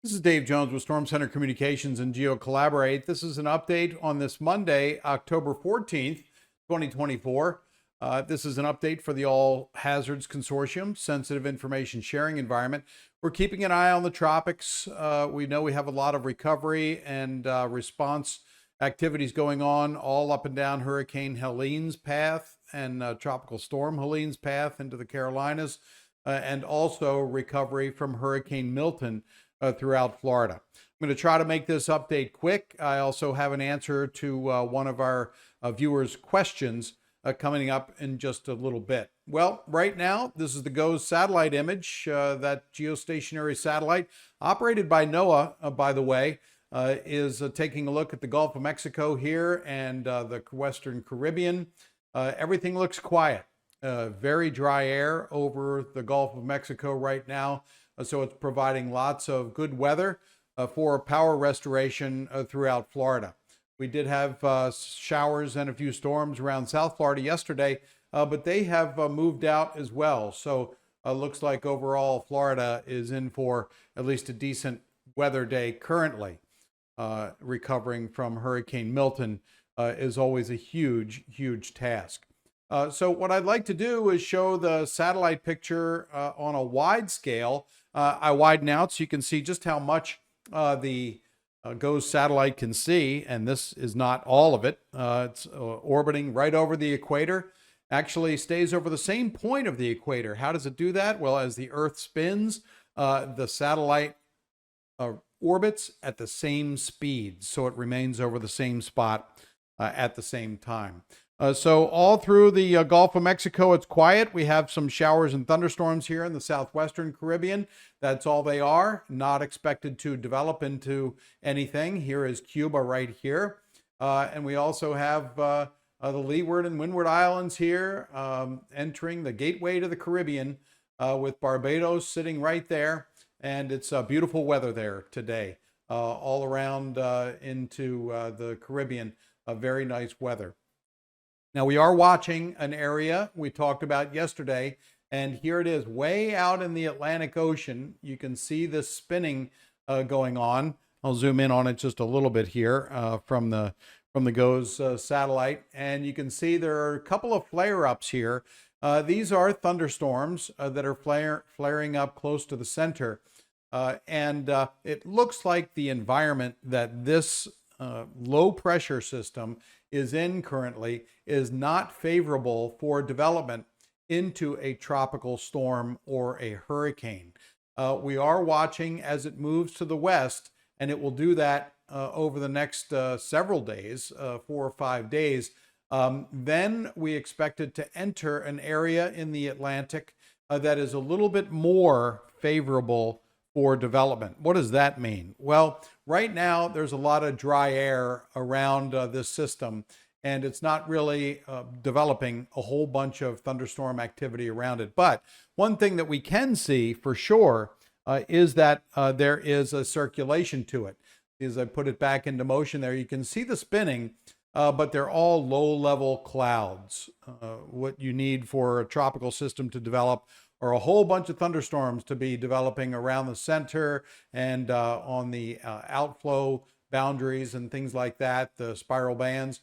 This is Dave Jones with StormCenter Communications and GeoCollaborate. This is an update on this Monday, October 14th, 2024. This is an update for the All Hazards Consortium, Sensitive Information Sharing Environment. We're keeping an eye on the tropics. We know we have a lot of recovery and response activities going on all up and down Hurricane Helene's path and Tropical Storm Helene's path into the Carolinas, and also recovery from Hurricane Milton throughout Florida. I'm going to try to make this update quick. I also have an answer to one of our viewers' questions coming up in just a little bit. Well, right now, this is the GOES satellite image, that geostationary satellite operated by NOAA, by the way, is taking a look at the Gulf of Mexico here and the Western Caribbean. Everything looks quiet. Very dry air over the Gulf of Mexico right now. So it's providing lots of good weather for power restoration throughout Florida. We did have showers and a few storms around South Florida yesterday, but they have moved out as well. So looks like overall Florida is in for at least a decent weather day currently. Recovering from Hurricane Milton is always a huge, huge task. So what I'd like to do is show the satellite picture on a wide scale. I widen out so you can see just how much the GOES satellite can see, and this is not all of it. It's orbiting right over the equator. Actually stays over the same point of the equator. How does it do that? Well, as the Earth spins, the satellite orbits at the same speed, so it remains over the same spot at the same time. So all through the Gulf of Mexico, it's quiet. We have some showers and thunderstorms here in the southwestern Caribbean. That's all they are. Not expected to develop into anything. Here is Cuba right here. And we also have the Leeward and Windward Islands here, entering the gateway to the Caribbean, with Barbados sitting right there. And it's beautiful weather there today, all around into the Caribbean. Very nice weather. Now, we are watching an area we talked about yesterday, and here it is way out in the Atlantic Ocean. You can see this spinning going on. I'll zoom in on it just a little bit here from the GOES satellite, and you can see there are a couple of flare-ups here. These are thunderstorms that are flaring up close to the center, and it looks like the environment that this low-pressure system is in currently is not favorable for development into a tropical storm or a hurricane. We are watching as it moves to the west, and it will do that over the next several days, 4 or 5 days. Then we expect it to enter an area in the Atlantic that is a little bit more favorable for development. What does that mean? Well, right now there's a lot of dry air around this system, and it's not really developing a whole bunch of thunderstorm activity around it. But one thing that we can see for sure is that there is a circulation to it. As I put it back into motion there, you can see the spinning, but they're all low-level clouds. What you need for a tropical system to develop or a whole bunch of thunderstorms to be developing around the center and on the outflow boundaries and things like that, the spiral bands.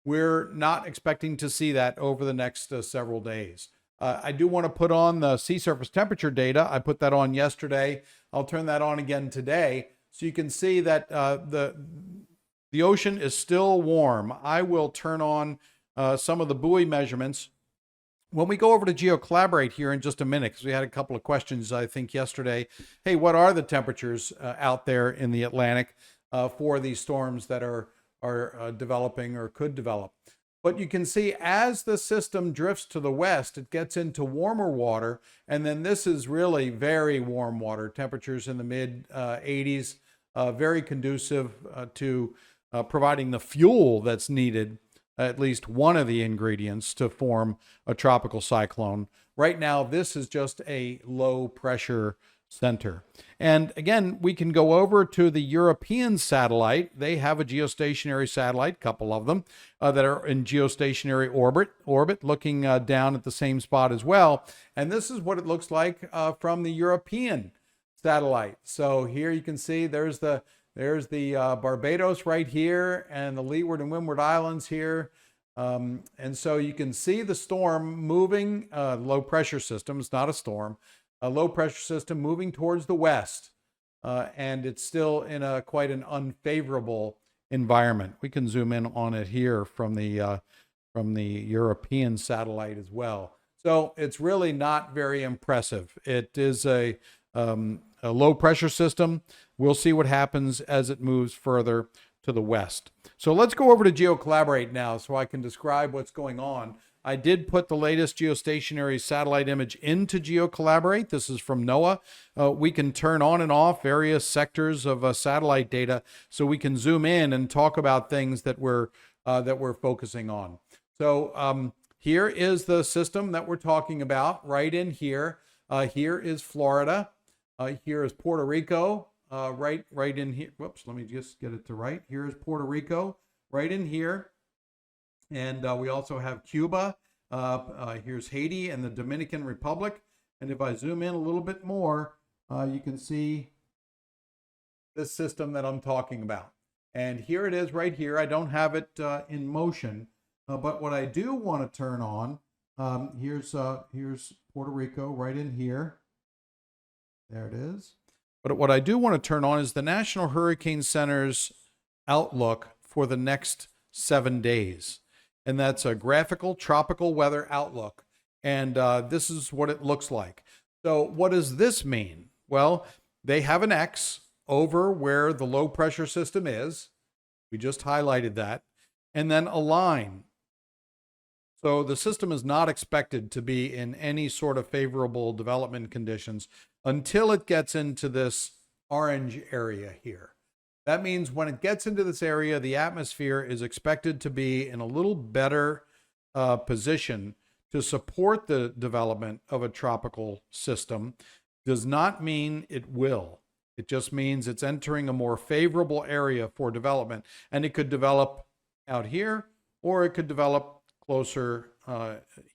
We're not expecting to see that over the next several days. I do want to put on the sea surface temperature data. I put that on yesterday. I'll turn that on again today so you can see that the ocean is still warm. I will turn on some of the buoy measurements when we go over to GeoCollaborate here in just a minute, because we had a couple of questions, I think, yesterday. Hey, what are the temperatures out there in the Atlantic for these storms that are developing or could develop? But you can see as the system drifts to the west, it gets into warmer water, and then this is really very warm water, temperatures in the mid 80s, very conducive to providing the fuel that's needed, at least one of the ingredients to form a tropical cyclone. Right now, this is just a low pressure center. And again, we can go over to the European satellite. They have a geostationary satellite, a couple of them, that are in geostationary orbit, looking down at the same spot as well. And this is what it looks like from the European satellite. So here you can see there's the Barbados right here, and the Leeward and Windward Islands here. And so you can see the storm moving, low pressure system. It's not a storm, a low pressure system moving towards the west. And it's still in quite an unfavorable environment. We can zoom in on it here from the European satellite as well. So it's really not very impressive. It is a low pressure system. We'll see what happens as it moves further to the west. So let's go over to GeoCollaborate now so I can describe what's going on. I did put the latest geostationary satellite image into GeoCollaborate. This is from NOAA. We can turn on and off various sectors of satellite data so we can zoom in and talk about things that we're focusing on. So here is the system that we're talking about right in here. Here is Florida. Here is Puerto Rico. Right in here. Whoops, let me just get it to right. Here is Puerto Rico, right in here. And we also have Cuba. Here's Haiti and the Dominican Republic. And if I zoom in a little bit more, you can see this system that I'm talking about. And here it is right here. I don't have it in motion, but what I do want to turn on, here's Puerto Rico right in here. There it is. But what I do want to turn on is the National Hurricane Center's outlook for the next 7 days. And that's a graphical tropical weather outlook. And this is what it looks like. So what does this mean? Well, they have an X over where the low pressure system is. We just highlighted that. And then a line. So the system is not expected to be in any sort of favorable development conditions until it gets into this orange area here. That means when it gets into this area, the atmosphere is expected to be in a little better position to support the development of a tropical system. Does not mean it will. It just means it's entering a more favorable area for development. And it could develop out here, or it could develop closer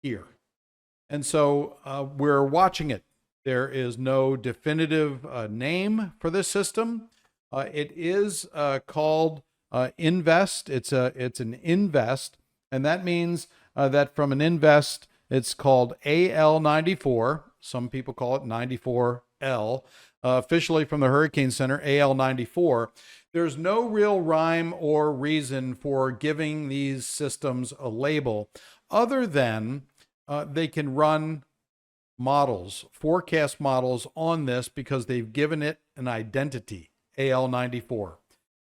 here. And so we're watching it. There is no definitive name for this system. It is called Invest. It's an Invest, and that means that from an Invest, it's called AL94. Some people call it 94L. Officially from the Hurricane Center, AL94. There's no real rhyme or reason for giving these systems a label other than they can run models, forecast models on this because they've given it an identity, AL94.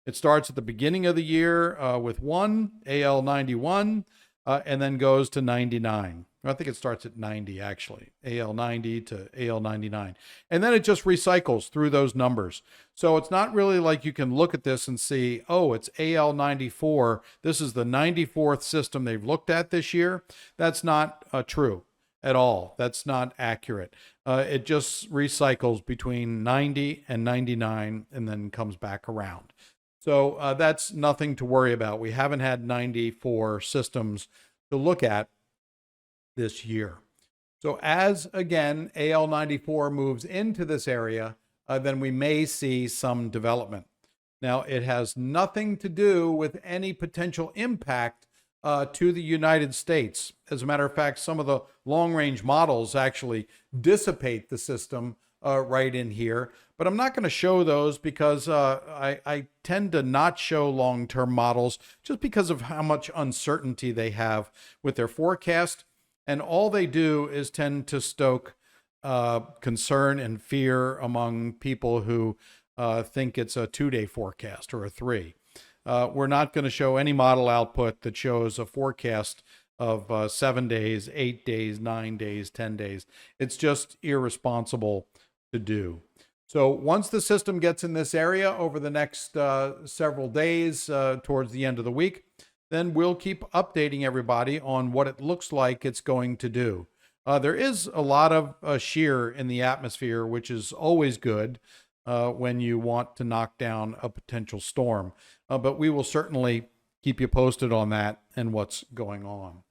It starts at the beginning of the year with 1, AL91, and then goes to 99. I think it starts at 90, actually, AL90 to AL99. And then it just recycles through those numbers. So it's not really like you can look at this and see, oh, it's AL94. This is the 94th system they've looked at this year. That's not true at all. That's not accurate. It just recycles between 90 and 99 and then comes back around. So that's nothing to worry about. We haven't had 94 systems to look at this year. So as, again, AL94 moves into this area, then we may see some development. Now, it has nothing to do with any potential impact to the United States. As a matter of fact, some of the long-range models actually dissipate the system right in here. But I'm not going to show those because I tend to not show long-term models just because of how much uncertainty they have with their forecast. And all they do is tend to stoke concern and fear among people who think it's a 2-day forecast or a 3. We're not going to show any model output that shows a forecast of 7 days, 8 days, 9 days, 10 days. It's just irresponsible to do. So once the system gets in this area over the next several days towards the end of the week, then we'll keep updating everybody on what it looks like it's going to do. There is a lot of shear in the atmosphere, which is always good when you want to knock down a potential storm. But we will certainly keep you posted on that and what's going on.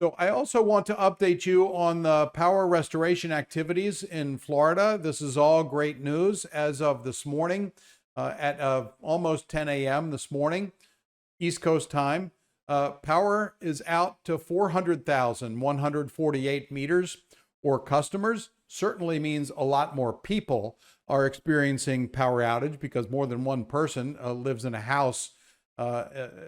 So I also want to update you on the power restoration activities in Florida. This is all great news as of this morning at almost 10 a.m. this morning, East Coast time. Power is out to 400,148 meters or customers. Certainly means a lot more people are experiencing power outage because more than one person lives in a house for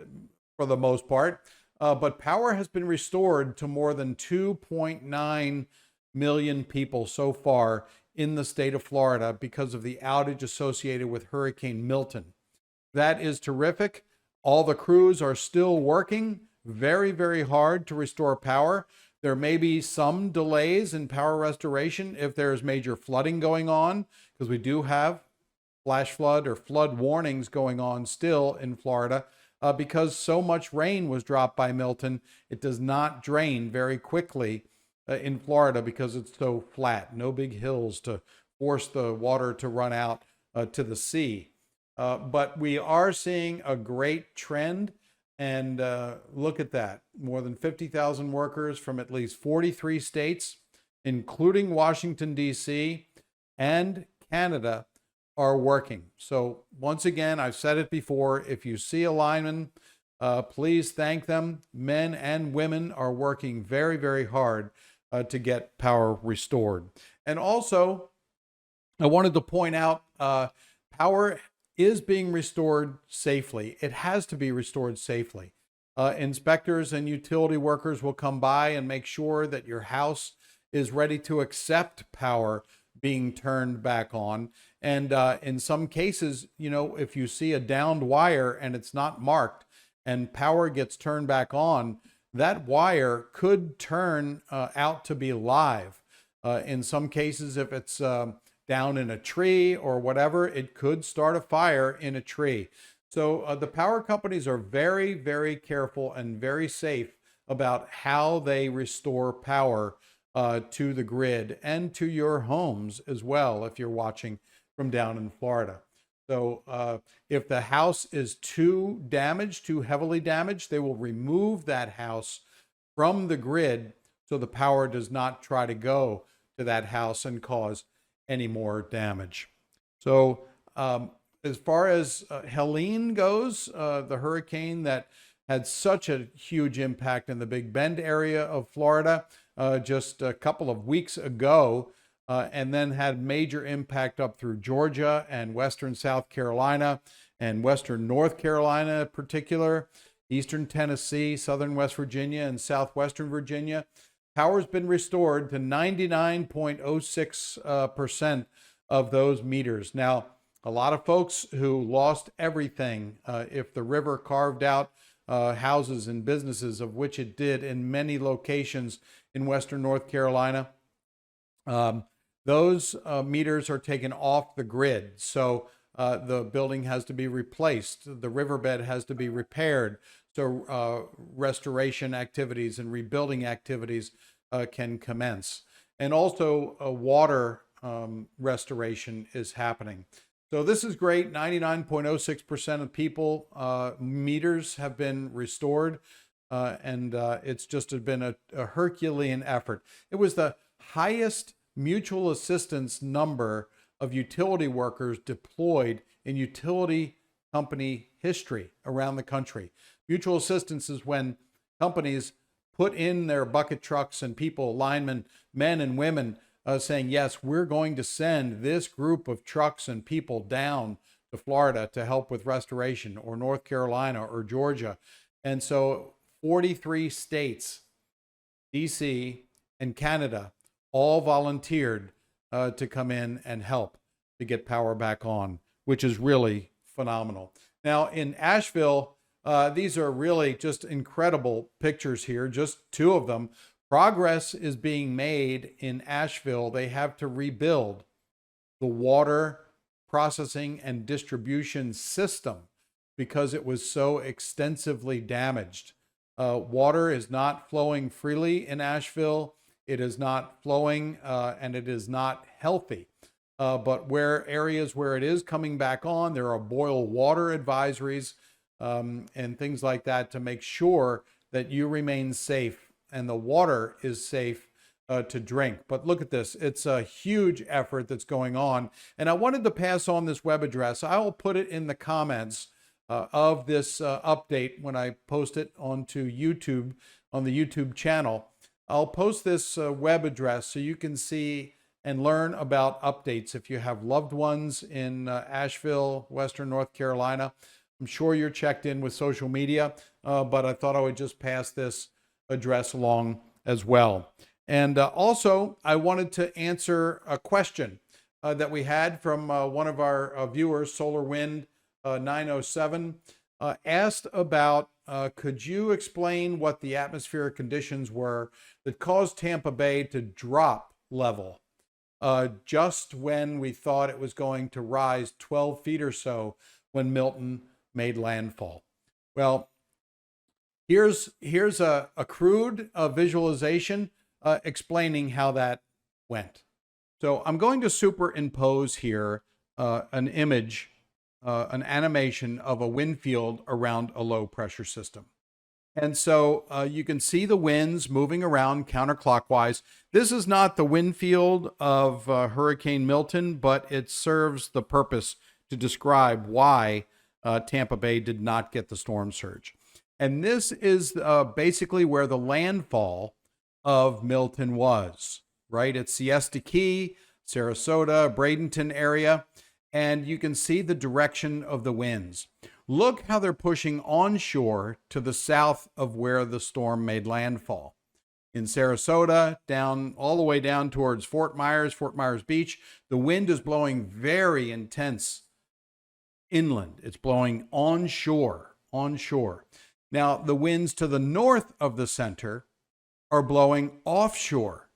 the most part. But power has been restored to more than 2.9 million people so far in the state of Florida because of the outage associated with Hurricane Milton. That is terrific. All the crews are still working very, very hard to restore power. There may be some delays in power restoration if there's major flooding going on, because we do have flash flood or flood warnings going on still in Florida. Because so much rain was dropped by Milton, it does not drain very quickly in Florida because it's so flat. No big hills to force the water to run out to the sea. But we are seeing a great trend. And look at that. More than 50,000 workers from at least 43 states, including Washington, D.C. and Canada, are working. So once again, I've said it before, if you see a lineman, please thank them. Men and women are working very, very hard to get power restored. And also, I wanted to point out power is being restored safely. It has to be restored safely. Inspectors and utility workers will come by and make sure that your house is ready to accept power being turned back on. And in some cases, if you see a downed wire and it's not marked and power gets turned back on, that wire could turn out to be live. In some cases, if it's down in a tree or whatever, it could start a fire in a tree. So the power companies are very, very careful and very safe about how they restore power to the grid and to your homes as well, if you're watching from down in Florida. So if the house is too damaged, too heavily damaged, they will remove that house from the grid so the power does not try to go to that house and cause any more damage. So as far as Helene goes, the hurricane that had such a huge impact in the Big Bend area of Florida just a couple of weeks ago, and then had major impact up through Georgia and western South Carolina and western North Carolina in particular, eastern Tennessee, southern West Virginia, and southwestern Virginia. Power's been restored to 99.06% of those meters. Now, a lot of folks who lost everything, if the river carved out houses and businesses, of which it did in many locations in western North Carolina, those meters are taken off the grid. So the building has to be replaced. The riverbed has to be repaired. So restoration activities and rebuilding activities can commence. And also water restoration is happening. So this is great. 99.06% of people, meters have been restored. And it's just been a Herculean effort. It was the highest mutual assistance number of utility workers deployed in utility company history around the country. Mutual assistance is when companies put in their bucket trucks and people, linemen, men and women, saying, yes, we're going to send this group of trucks and people down to Florida to help with restoration, or North Carolina or Georgia. And so 43 states, DC and Canada, all volunteered to come in and help to get power back on, which is really phenomenal. Now in Asheville, these are really just incredible pictures here, just two of them. Progress is being made in Asheville. They have to rebuild the water processing and distribution system because it was so extensively damaged. Water is not flowing freely in Asheville. It is not flowing and it is not healthy. But areas where it is coming back on, there are boil water advisories and things like that to make sure that you remain safe and the water is safe to drink. But look at this. It's a huge effort that's going on. And I wanted to pass on this web address. I will put it in the comments of this update when I post it onto YouTube, on the YouTube channel. I'll post this web address so you can see and learn about updates if you have loved ones in Asheville, Western North Carolina. I'm sure you're checked in with social media, but I thought I would just pass this address along as well. And also, I wanted to answer a question that we had from one of our viewers, Solar Wind 907, asked about, could you explain what the atmospheric conditions were that caused Tampa Bay to drop level just when we thought it was going to rise 12 feet or so when Milton made landfall? Well, here's a crude visualization explaining how that went. So I'm going to superimpose here an image, an animation of a wind field around a low pressure system. And so you can see the winds moving around counterclockwise. This is not the wind field of Hurricane Milton, but it serves the purpose to describe why Tampa Bay did not get the storm surge. And this is basically where the landfall of Milton was, right? It's Siesta Key, Sarasota, Bradenton area, and you can see the direction of the winds. Look how they're pushing onshore to the south of where the storm made landfall. In Sarasota, down all the way down towards Fort Myers Beach, the wind is blowing very intense inland. It's blowing onshore. Now, the winds to the north of the center are blowing offshore.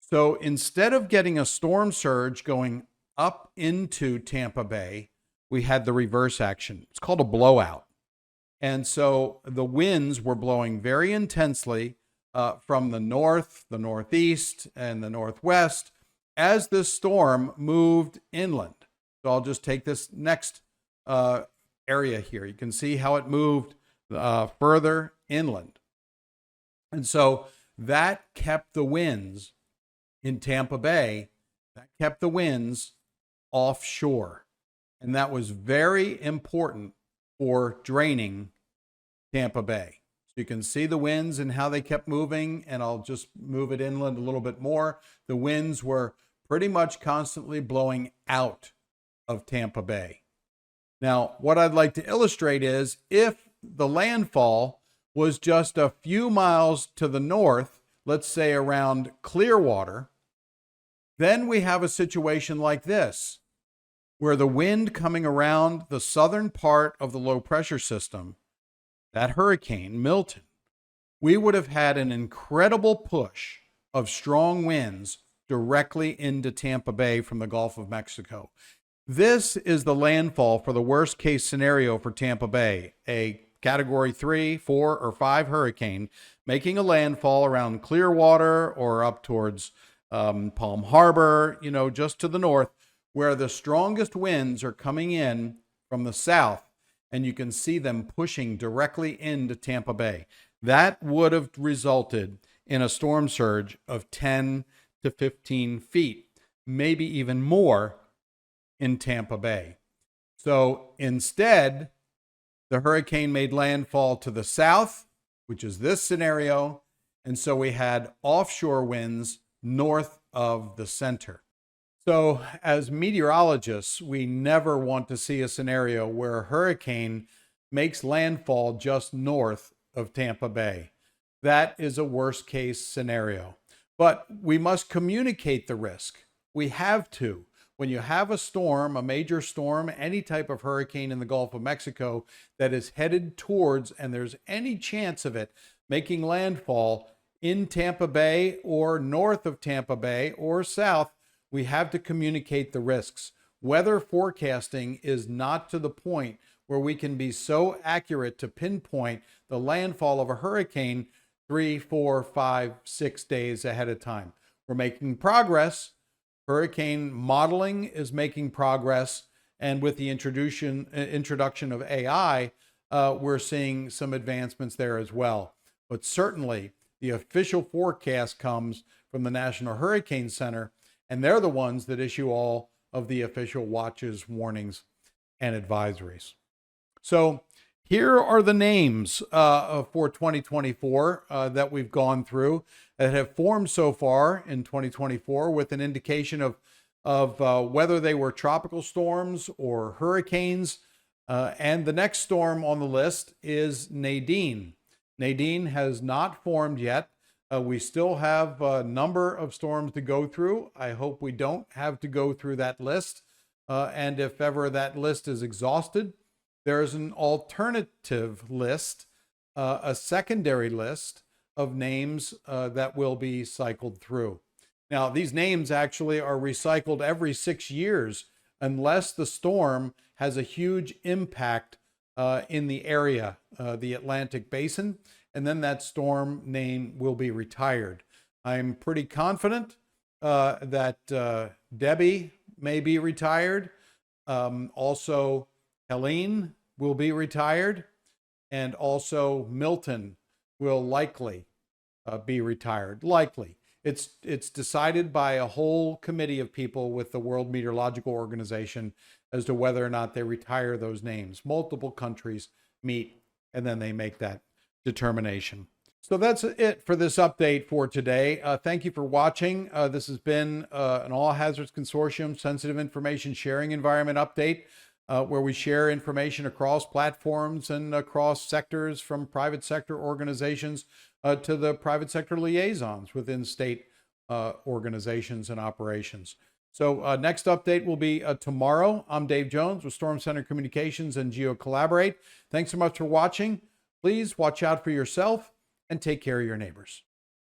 So instead of getting a storm surge going up into Tampa Bay, we had the reverse action. It's called a blowout. And so the winds were blowing very intensely from the north, the northeast, and the northwest as the storm moved inland. So I'll just take this next area here. You can see how it moved further inland. And so that kept the winds in Tampa Bay, that kept the winds offshore. And that was very important for draining Tampa Bay. So you can see the winds and how they kept moving, and I'll just move it inland a little bit more. The winds were pretty much constantly blowing out of Tampa Bay. Now, what I'd like to illustrate is if the landfall was just a few miles to the north, let's say around Clearwater, then we have a situation like this, where the wind coming around the southern part of the low pressure system, that Hurricane Milton, we would have had an incredible push of strong winds directly into Tampa Bay from the Gulf of Mexico. This is the landfall for the worst case scenario for Tampa Bay, a Category 3, 4, or 5 hurricane making a landfall around Clearwater or up towards Palm Harbor, just to the north, where the strongest winds are coming in from the south, and you can see them pushing directly into Tampa Bay. That would have resulted in a storm surge of 10 to 15 feet, maybe even more in Tampa Bay. So instead, the hurricane made landfall to the south, which is this scenario, and so we had offshore winds north of the center. So as meteorologists, we never want to see a scenario where a hurricane makes landfall just north of Tampa Bay. That is a worst case scenario. But we must communicate the risk. We have to. When you have a storm, a major storm, any type of hurricane in the Gulf of Mexico that is headed towards, and there's any chance of it making landfall in Tampa Bay or north of Tampa Bay or south, we have to communicate the risks. Weather forecasting is not to the point where we can be so accurate to pinpoint the landfall of a hurricane 3, 4, 5, 6 days ahead of time. We're making progress. Hurricane modeling is making progress. And with the introduction of AI, we're seeing some advancements there as well. But certainly The official forecast comes from the National Hurricane Center, and they're the ones that issue all of the official watches, warnings, and advisories. So here are the names for 2024 that we've gone through that have formed so far in 2024, with an indication of whether they were tropical storms or hurricanes. And the next storm on the list is Nadine. Nadine has not formed yet. We still have a number of storms to go through. I hope we don't have to go through that list. And if ever that list is exhausted, there's an alternative list, a secondary list of names that will be cycled through. Now, these names actually are recycled every 6 years unless the storm has a huge impact in the area, the Atlantic Basin, and then that storm name will be retired. I'm pretty confident that Debbie may be retired. Also, Helene will be retired, and also Milton will likely be retired. Likely. It's decided by a whole committee of people with the World Meteorological Organization as to whether or not they retire those names. Multiple countries meet, and then they make that determination. So that's it for this update for today. Thank you for watching. This has been an All Hazards Consortium Sensitive Information Sharing Environment update, where we share information across platforms and across sectors, from private sector organizations to the private sector liaisons within state organizations and operations. So next update will be tomorrow. I'm Dave Jones with StormCenter Communications and GeoCollaborate. Thanks so much for watching. Please watch out for yourself and take care of your neighbors.